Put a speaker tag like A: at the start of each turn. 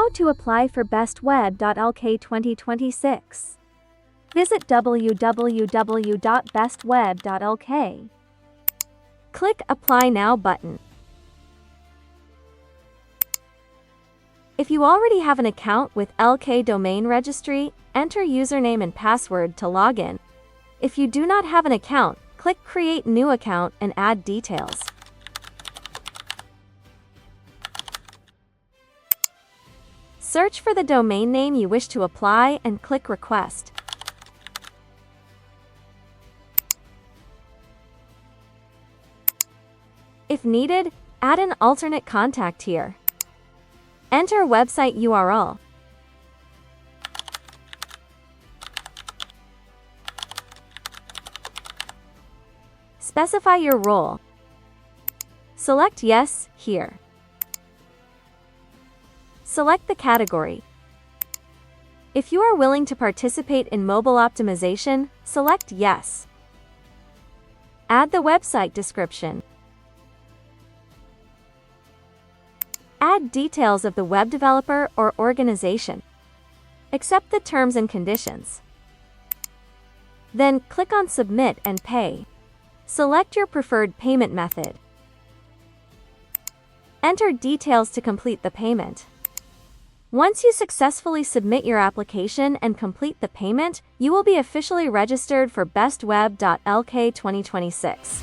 A: How to apply for BestWeb.LK 2026. Visit www.bestweb.lk. Click Apply Now button. If you already have an account with LK Domain Registry, enter username and password to log in. If you do not have an account, click Create New Account and add details. Search for the domain name you wish to apply and click Request. If needed, add an alternate contact here. Enter website URL. Specify your role. Select Yes here. Select the category. If you are willing to participate in mobile optimization, select Yes. Add the website description. Add details of the web developer or organization. Accept the terms and conditions. Then click on Submit and Pay. Select your preferred payment method. Enter details to complete the payment. Once you successfully submit your application and complete the payment, you will be officially registered for BestWeb.LK 2026.